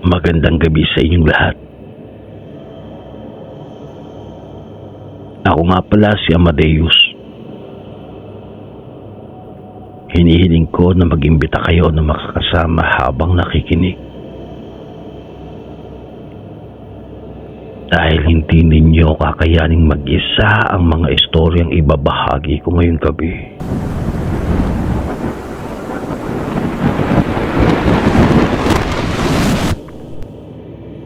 Magandang gabi sa inyong lahat. Ako nga pala si Amadeus. Hinihiling ko na mag-imbita kayo na makakasama habang nakikinig. Dahil hindi ninyo kakayaning mag-isa ang mga istoryang ibabahagi ko ngayong gabi.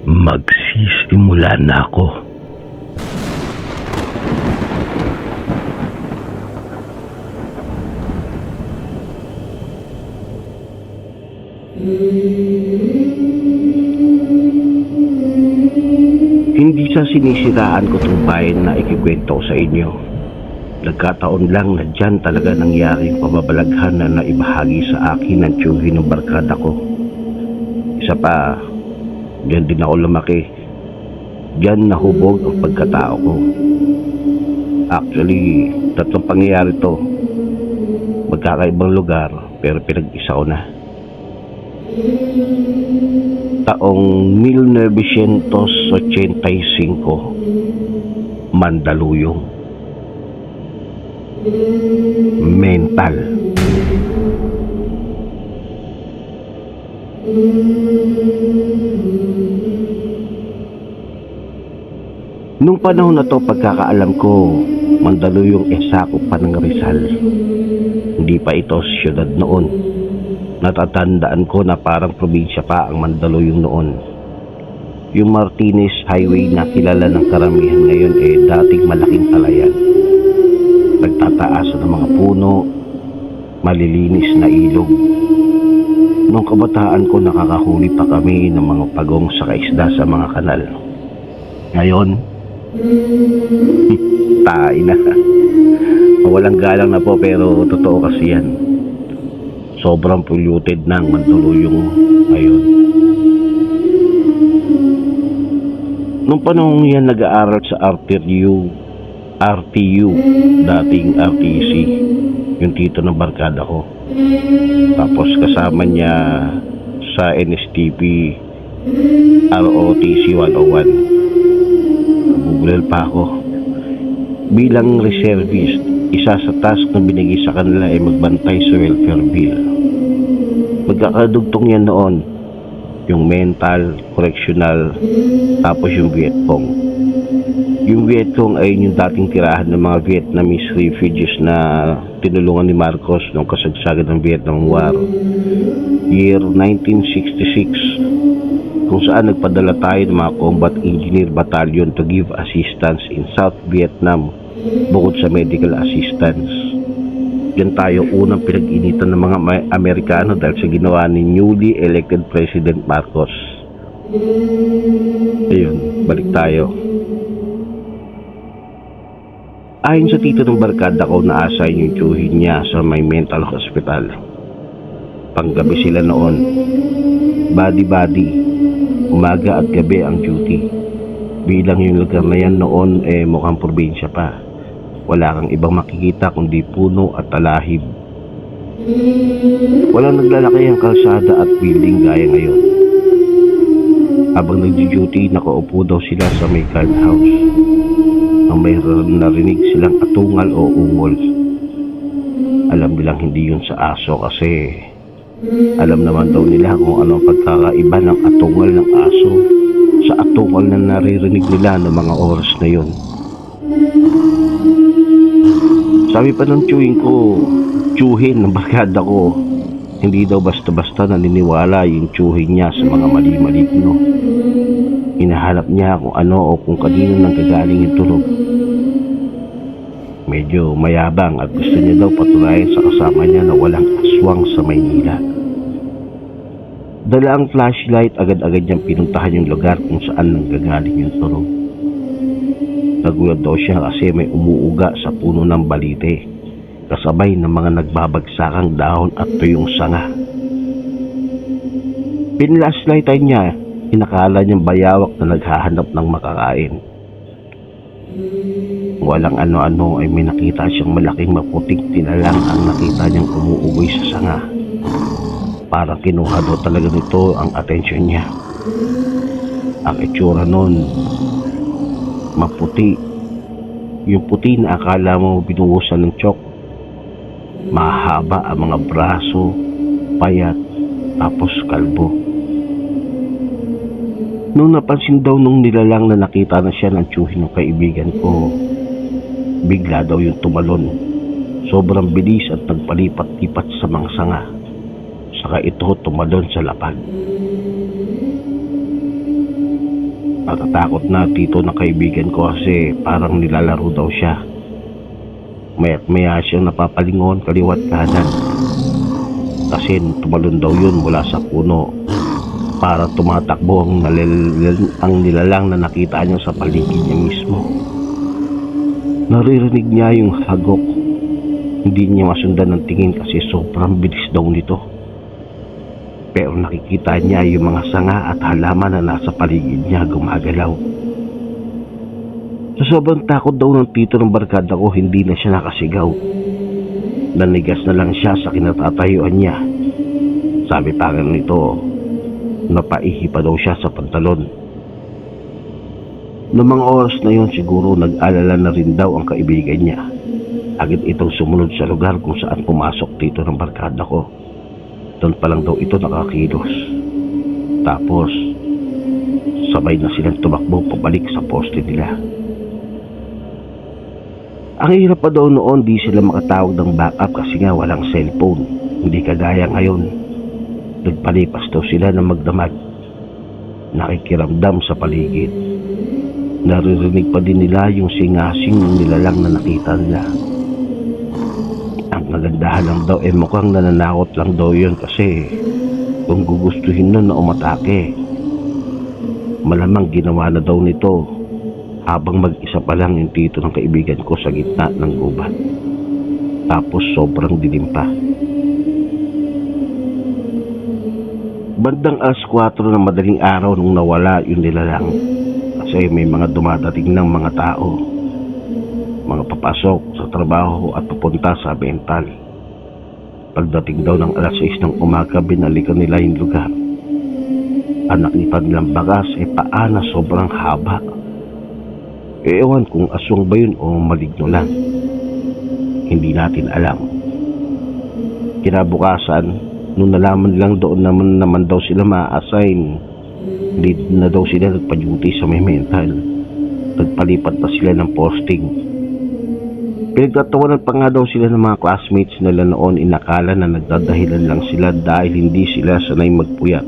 Magsisimula na ako. Hindi sa sinisiraan ko itong bayan na ikikwento ko sa inyo. Nagkataon lang na dyan talaga nangyari yung pamabalaghan na naibahagi sa akin ng tiyuhin ng barkada ko. Isa pa, diyan din ako lumaki. Diyan nahubog ang pagkatao ko. Actually, tatlong pangyayari to. Magkakaibang lugar, pero pinag-isa ko na. Taong 1985, Mandaluyong. Mental. Nung panahon na to, pagkakaalam ko, Mandaluyong sakop pa ng Rizal. Hindi pa ito siyudad noon. Natatandaan ko na parang probinsya pa ang Mandaluyong noon. Yung Martinez Highway na kilala ng karamihan ngayon dating malaking palayan. Nagtataasan ng mga puno, malilinis na ilog. Nung kabataan ko, nakakahuli pa kami ng mga pagong sa kaisda sa mga kanal. Ngayon, tayo na. Walang galang na po, pero totoo kasi yan. Sobrang polluted na ang Mandaluyong ngayon. Nung panahon yan, nag-aaral sa RTU, dating RTC, yung tito ng barkada ko. Tapos kasama niya sa NSTP ROTC 101. Nabubulal pa ako. Bilang reservist, isa sa task na binigay sa kanila ay magbantay sa welfare bill. Magkakadugtong yan noon, yung mental, correctional, tapos yung Vietcong. Yung Vietcong ay yung dating tirahan ng mga Vietnamese refugees na tinulungan ni Marcos nung kasagsagan ng Vietnam War, year 1966, kung saan nagpadala tayo ng mga combat engineer battalion to give assistance in South Vietnam bukod sa medical assistance. Yan tayo unang pinag-initan ng mga Amerikano dahil sa ginawa ni newly elected President Marcos. Ayun, balik tayo. Ayon sa tito ng barkada ko, na-assign yung tiyuhin niya sa may mental hospital. Panggabi sila noon. Body-body. Umaga at gabi ang duty. Bilang yung lugar na yan noon mukhang probinsya pa. Wala kang ibang makikita kundi puno at talahib. Walang naglalaki ang kalsada at building gaya ngayon. Habang nag-duty, nakaupo daw sila sa may guard house. Nang may narinig silang atungal o ungol. Alam nilang hindi yun sa aso kasi alam naman daw nila kung ano ang pagkakaiba ng atungal ng aso sa atungal na naririnig nila ng mga oras na yun. Sabi pa ng tiyuhin ng barkada ko, hindi daw basta-basta naniniwala yung tiyuhin niya sa mga mali-maligno. Hinahanap niya kung ano o kung kanino nanggagaling yung tunog. Medyo mayabang at gusto niya daw patunayan sa kasama niya na walang aswang sa Maynila. Dala ang flashlight, agad-agad niyang pinuntahan yung lugar kung saan nanggagaling yung tunog. Nagulat daw siya kasi may umuuga sa puno ng balite, kasabay ng mga nagbabagsakang dahon at tuyong sanga. Pinlashlightan niya, inakala niyang bayawak na naghahanap ng makakain. Walang ano-ano ay may nakita siyang malaking maputing tinalang ang nakita niyang umuugoy sa sanga. Parang kinuha daw talaga nito ang atensyon niya. Ang itsura nun, maputi. Yung puti na akala mo binuhusan ng tiyok. Mahaba ang mga braso, payat, tapos kalbo. Nung napansin daw nung nilalang na nakita na siya ng tiyuhin ng kaibigan ko, bigla daw yung tumalon. Sobrang bilis at nagpalipat-lipat sa mga sanga. Saka ito tumalon sa lapag. Natatakot na tito ng kaibigan ko kasi parang nilalaro daw siya. Maya't maya siyang napapalingon kaliwat kanan. Kasi tumalon daw yun mula sa puno para tumatakbo ang nilalang na nakita niya sa paligid niya mismo. Naririnig niya yung hagok. Hindi niya masundan ng tingin kasi sobrang bilis daw nito. Pero nakikita niya yung mga sanga at halaman na nasa paligid niya gumagalaw. Sa sobrang takot daw ng tito ng barkada ko, hindi na siya nakasigaw. Nanigas na lang siya sa kinatatayuan niya. Sabi pa nga nito, napaihi pa daw siya sa pantalon. Noong mga oras na yun siguro nag-alala na rin daw ang kaibigan niya. Agad itong sumunod sa lugar kung saan pumasok tito ng barkada ko. Doon pa lang daw ito nakakilos. Tapos sabay na silang tumakbo pabalik sa poste nila. Ang hirap pa daw noon, di sila makatawag ng backup kasi nga walang cellphone. Hindi kagaya ngayon. Nagpalipas daw sila ng magdamag. Nakikiramdam sa paligid. Naririnig pa din nila yung singasing ng nilalang na nakita nila. Ang nagandahan lang daw mukhang nananakot lang daw yun kasi kung gugustuhin nun na umatake, malamang ginawa na daw nito habang mag-isa pa lang yung tito ng kaibigan ko sa gitna ng gubat. Tapos sobrang dilim pa. Bandang alas 4 ng madaling araw nung nawala yung nilalang kasi may mga dumadating ng mga tao, mga papasok sa trabaho at pupunta sa mental. Pagdating daw ng alas 6 ng umaga, binalikan nila yung lugar. Ang nakita nilang bagas paa na sobrang haba. Ewan kung aswang ba yun o maligno lang. Hindi natin alam. Kinabukasan, nung nalaman lang doon naman daw sila ma-assign, hindi na daw sila nagpa-duty sa may mental. Nagpalipat na sila ng posting. Pinagtatawanan pa nga daw sila ng mga classmates nila noon, inakala na nagdadahilan lang sila dahil hindi sila sanay magpuyat.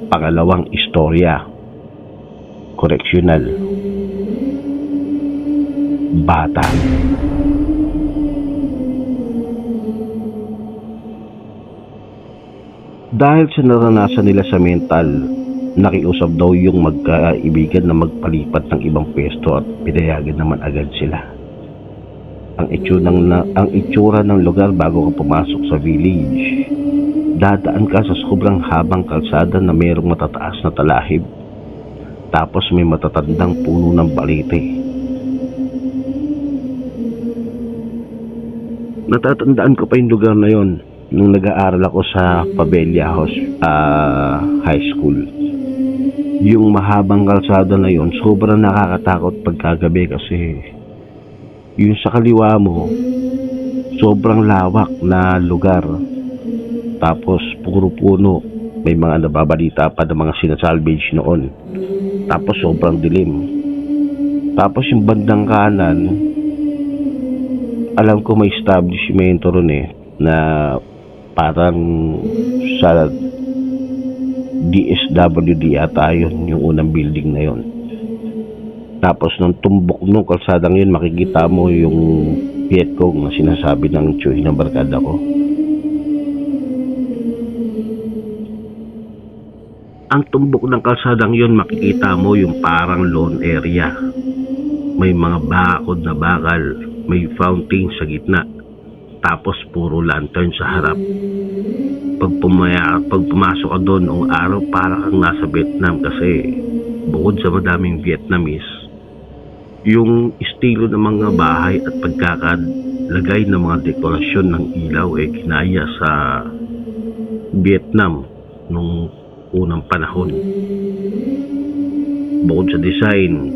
Pangalawang istorya. Correctional. Bata. Dahil sa naranasan nila sa mental, nakiusap daw yung magkaibigan na magpalipat ng ibang pwesto at pinayagan naman agad sila. Ang itsura ng lugar bago ka pumasok sa village, dadaan ka sa sobrang habang kalsada na mayroong matataas na talahib. Tapos may matatandang puno ng balite. Natatandaan ko pa yung lugar na yon nung nag-aaral ako sa Pabella High School. Yung mahabang kalsada na yon, sobrang nakakatakot pagkagabi kasi yung sa kaliwa mo, sobrang lawak na lugar. Tapos puro puno. May mga nababalita pa ng mga sinasalvage noon. Tapos sobrang dilim. Tapos yung bandang kanan, alam ko may establishmento ron na parang sa DSWD ata yun, yung unang building na yun. Tapos nung tumbok nung kalsadang yun, makikita mo yung Vietcong na sinasabi ng tiyuhin ng barkada ko. Ang tumbok ng kalsadang yun, makikita mo yung parang lawn area. May mga bakod na bakal, may fountain sa gitna, tapos puro lantern sa harap. Pag pumasok ka doon noong araw, para kang nasa Vietnam kasi bukod sa madaming Vietnamese, yung estilo ng mga bahay at pagkakalagay ng mga dekorasyon ng ilaw kinaya sa Vietnam nung unang panahon. Bukod sa design,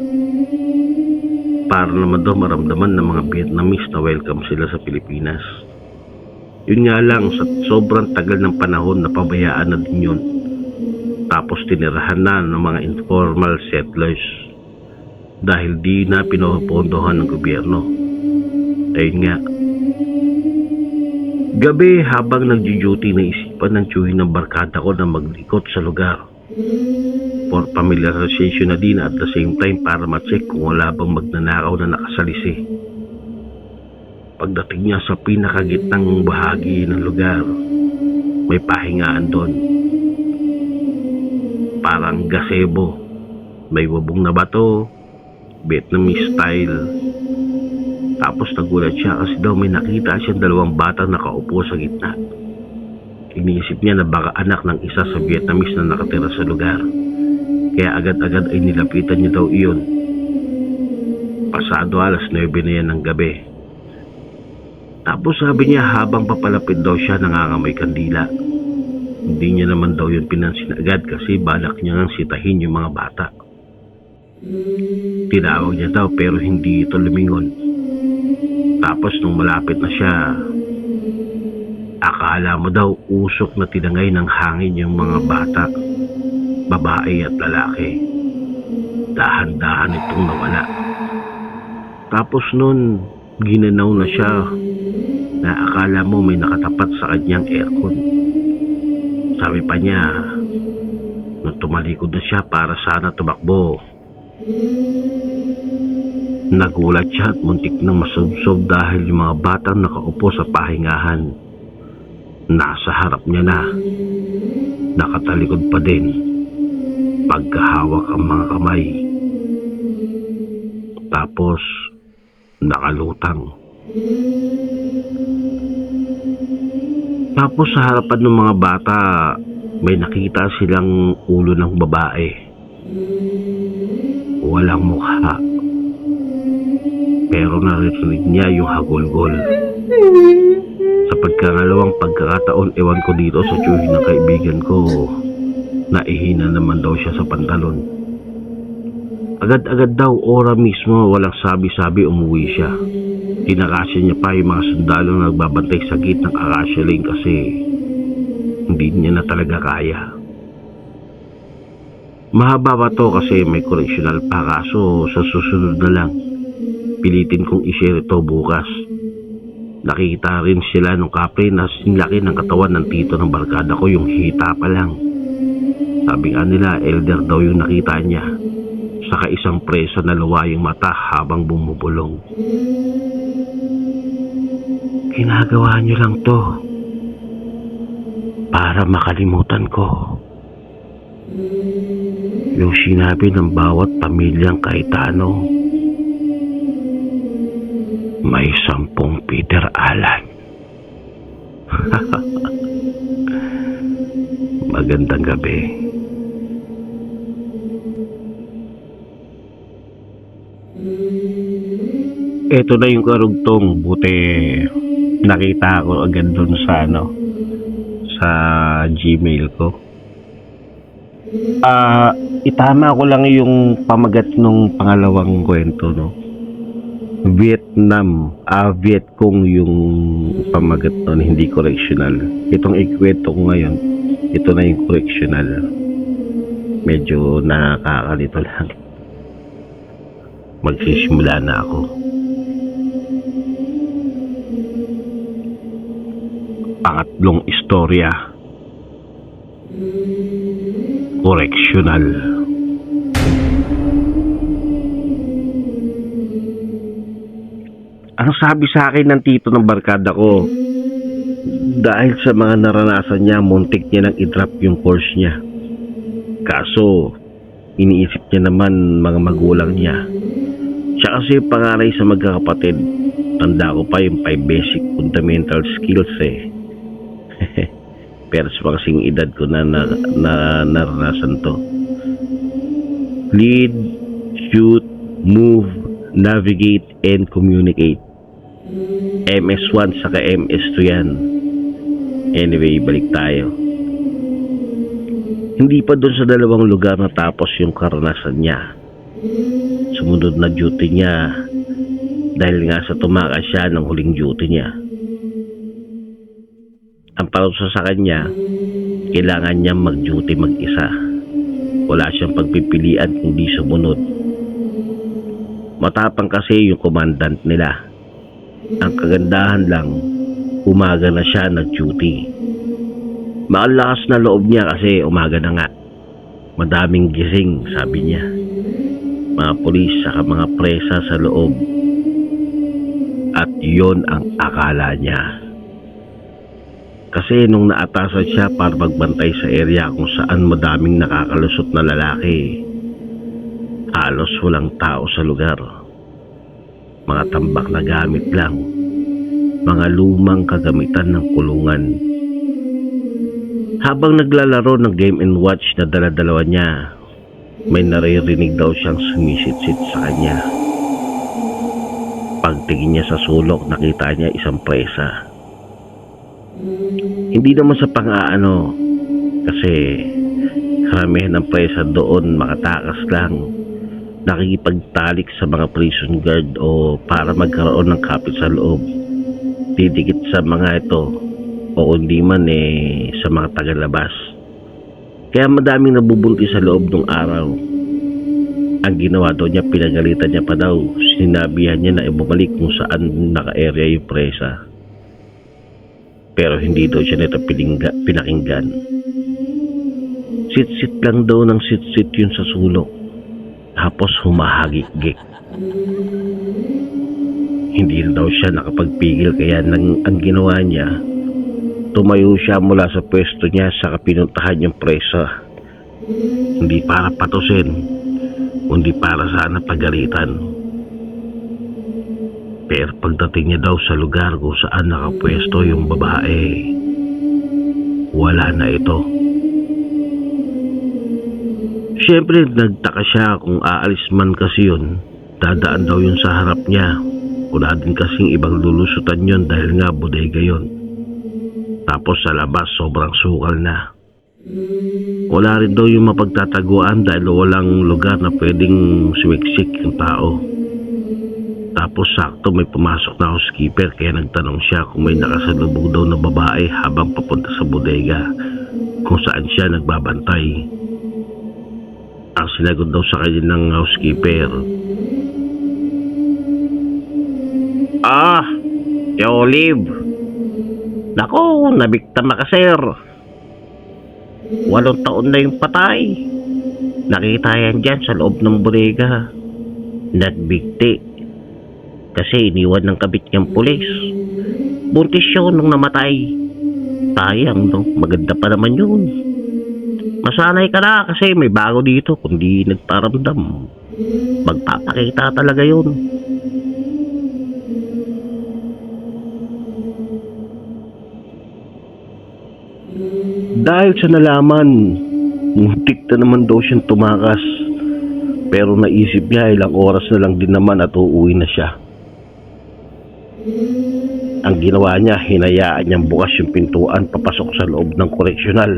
para naman daw maramdaman ng mga Vietnamese na welcome sila sa Pilipinas. Yun nga lang, sa sobrang tagal ng panahon na pabayaan na din yun. Tapos tinirahan na ng mga informal settlers dahil di na pinopondohan ng gobyerno. Ayun nga, gabi habang nagjo-duty, naisipan ng tiyuhin ng barkada ko na maglikot sa lugar for familiarization na din at the same time para ma-check kung wala bang magnanakaw na nakasalisi. Pagdating niya sa pinakagitnang bahagi ng lugar, may pahingaan doon. Parang gazebo, may wabong na bato, Vietnamese style. Tapos nagulat siya kasi daw may nakita siyang dalawang batang nakaupo sa gitna. Iniisip niya na baka anak ng isa sa Vietnamese na nakatira sa lugar. Kaya agad-agad ay nilapitan niya daw iyon. Pasado 9:00 na yan ng gabi. Tapos sabi niya habang papalapit daw siya nangangamoy kandila. Hindi niya naman daw yun pinansin agad kasi balak niya ngang sitahin yung mga bata. Tinawag niya daw pero hindi ito lumingon. Tapos nung malapit na siya, akala mo daw usok na tinangay ng hangin yung mga bata, babae at lalaki. Dahan-dahan itong nawala. Tapos nun, ginanaw na siya na akala mo may nakatapat sa kanyang aircon. Sabi pa niya, nung tumalikod na siya para sana tumakbo, nagulat siya at muntik nang masubsob dahil yung mga batang nakaupo sa pahingahan nasa harap niya na, nakatalikod pa din, pagkahawak ang mga kamay, tapos nakalutang. Tapos sa harapan ng mga bata, may nakita silang ulo ng babae. Walang mukha. Pero narinig niya yung hagulgol. Sa pagkangalawang pagkakataon, ewan ko dito sa tiyuhin ng kaibigan ko, naihina naman daw siya sa pantalon. Agad-agad daw, ora mismo, walang sabi-sabi, umuwi siya. Tinakasya niya pa yung mga sundalo na nagbabantay sa gate ng Acacia Lane kasi hindi niya na talaga kaya. Mahaba pa to kasi may correctional pa, kaso sa susunod na lang. Pilitin kong i-share ito bukas. Nakita rin sila nung kapre na sinlaki ng katawan ng tito ng barkada ko, yung hita pa lang. Sabi nga nila, elder daw yung nakita niya. Saka isang preso na luwa yung mata habang bumubulong. Ginagawa niyo lang to para makalimutan ko yung sinabi ng bawat pamilyang Cayetano. May 10 Peter Allen. Magandang gabi. Ito na yung karugtong. Buti nakita ko agad dun sa sa Gmail ko. Itama ko lang yung pamagat nung pangalawang kwento, no? Vietnam, Vietcong yung pamagat nun, hindi correctional. Itong ikwento ko ngayon, ito na yung correctional. Medyo nakakalito lang. Magsisimula na ako. Pangatlong istorya. Correctional. Ang sabi sa akin ng tito ng barkada ko, dahil sa mga naranasan niya, muntik niya nang i-drop yung course niya. Kaso, iniisip niya naman mga magulang niya. Siya kasi panganay sa magkakapatid. Tanda ko pa yung 5 basic fundamental skills eh. Pero sa kasing edad ko na naranasan to. Lead, shoot, move, navigate, and communicate. MS1 saka MS2 yan. Anyway, balik tayo. Hindi pa doon sa dalawang lugar natapos yung karanasan niya. Sumunod na duty niya dahil nga sa tumakas siya ng huling duty niya. Ang parusa sa kanya, kailangan niya mag-duty mag-isa. Wala siyang pagpipilian kung di sumunod. Matapang kasi yung commandant nila. Ang kagandahan lang, umaga na siya nag-duty. Malakas na loob niya kasi umaga na nga. Madaming gising, sabi niya. Mga pulis saka mga presa sa loob. At yon ang akala niya. Kasi nung naatasan siya para magbantay sa area kung saan madaming nakakalusot na lalaki, halos walang tao sa lugar. Mga tambak na gamit lang. Mga lumang kagamitan ng kulungan. Habang naglalaro ng Game & Watch na dala-dalawa niya, may naririnig daw siyang sumisit-sit sa kanya. Pagtingin niya sa sulok, nakita niya isang presa. Hindi naman sa pang-aano, kasi karamihan ng presa doon makatakas lang, nakikipagtalik sa mga prison guard o para magkaroon ng kapit sa loob. Didikit sa mga ito o hindi man sa mga tagalabas. Kaya madaming nabubunti sa loob ng araw. Ang ginawa daw niya, pinagalitan niya pa daw. Sinabihan niya na ibumalik kung saan naka-area yung presa. Pero hindi daw siya nito pinakinggan. Sit-sit lang daw ng sit-sit yun sa sulok. Tapos humahagik-gik. Hindi na daw siya nakapagpigil kaya ang ginawa niya, tumayo siya mula sa pwesto niya sa pinuntahan yung presa. Hindi para patusin, kundi para sana pagalitan. Pero pagdating niya daw sa lugar kung saan nakapwesto yung babae, wala na ito. Siyempre nagtaka siya kung aalis man kasi yun, dadaan daw yun sa harap niya. Wala din kasing ibang lulusutan yun dahil nga bodega yun. Tapos sa labas sobrang sukal na. Wala rin daw yung mapagtataguan dahil walang lugar na pwedeng sumiksik yung tao. Tapos sakto may pumasok na housekeeper kaya nagtanong siya kung may nakasalubong daw na babae habang papunta sa bodega kung saan siya nagbabantay. Ang sinagot daw sa kanya ng housekeeper, Olive. Nako, nabiktima ka sir. 8 taon na yung patay. Nakita yan dyan sa loob ng bodega. Nagbigti. Kasi iniwan ng kabit niyang pulis. Buntis yun nung namatay. Sayang no, maganda pa naman yun. Masanay ka na kasi may bago dito kundi nagparamdam. Magpapakita talaga yun. Dahil sa nalaman, muntik na naman daw siyang tumakas. Pero naisip niya ilang oras na lang din naman at uuwi na siya. Ang ginawa niya, hinayaan niyang bukas yung pintuan papasok sa loob ng koreksyonal.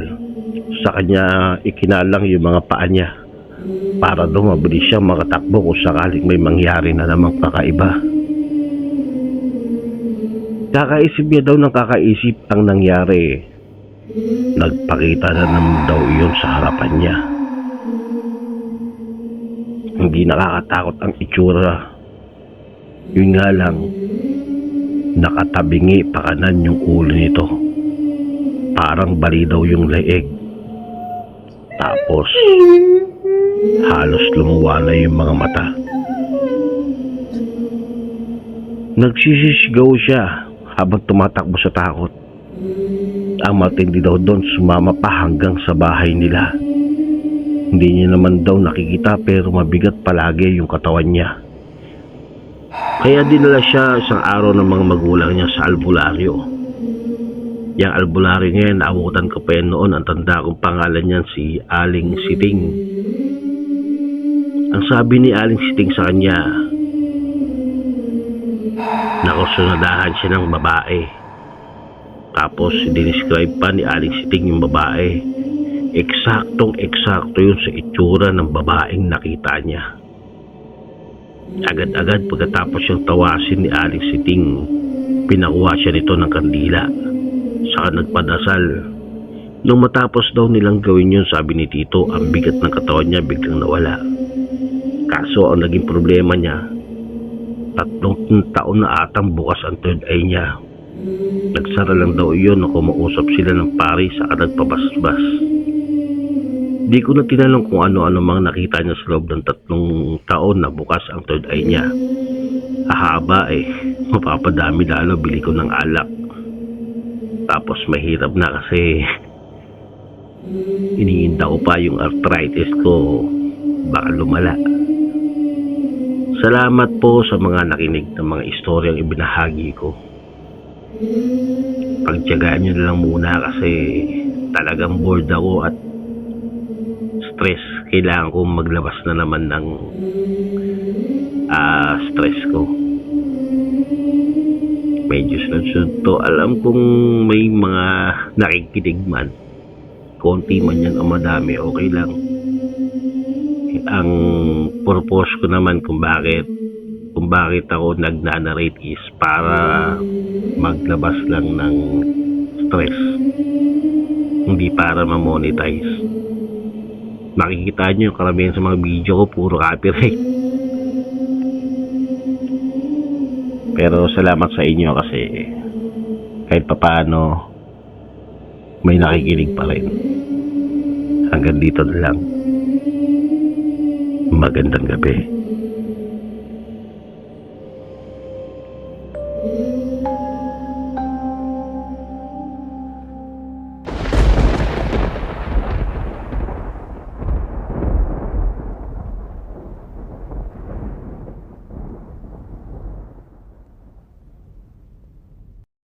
Sa kanya ikinalang yung mga paa niya para daw mabilis siyang makatakbo kung sakaling may mangyari na namang kakaiba. Kakaisip niya daw ng kakaisip ang nangyari. Nagpakita na naman daw iyon sa harapan niya. Hindi nakakatakot ang itsura. Yun nga lang, nakatabingi pa kanan yung ulo nito. Parang bali daw yung leeg. Tapos, halos lumuwa na yung mga mata. Nagsisisigaw siya habang tumatakbo sa takot. Ang matindi daw doon, sumama pa hanggang sa bahay nila. Hindi niya naman daw nakikita pero mabigat palagi yung katawan niya. Kaya dinala siya isang araw ng mga magulang niya sa albularyo. Yang albularyo niya, naabutan ko pa yan noon. Ang tanda kong pangalan niyan si Aling Siting. Ang sabi ni Aling Siting sa kanya, nakusunadahan siya ng babae. Tapos dinescribe pa ni Aling Siting yung babae. Eksaktong-eksakto yun sa itsura ng babaeng nakita niya. Agad-agad pagkatapos siyang tawasin ni Aling Siting, pinakuha siya nito ng kandila. Saka nagpadasal. Nung matapos daw nilang gawin yun, sabi ni Tito, ang bigat ng katawan niya biglang nawala. Kaso ang naging problema niya, 3 taon na atang bukas ang third eye niya. Nagsara lang daw iyon na kumausap sila ng pari saka nagpabasbas. Di ko na tinanong kung ano-ano mga nakita niya sa loob ng 3 taon na bukas ang third eye niya. Hahaba mapapadami lalo bili ko ng alak. Tapos mahirap na kasi iniinda ko pa yung arthritis ko, baka lumala. Salamat po sa mga nakinig ng mga istoryang ibinahagi ko. Pagtiyagaan nyo na lang muna kasi talagang bored ako at stress. Kailangan kong maglabas na naman ng stress ko. Medyo sunod to. Alam kong may mga nakikinig man, konti man yan o madami, okay lang. Ang purpose ko naman kung bakit ako nagnanarrate is para maglabas lang ng stress, hindi para ma-monetize. Makikita nyo yung karamihan sa mga video ko puro copyright, pero salamat sa inyo kasi kahit papaano may nakikinig pa rin. Hanggang dito na lang. Magandang gabi.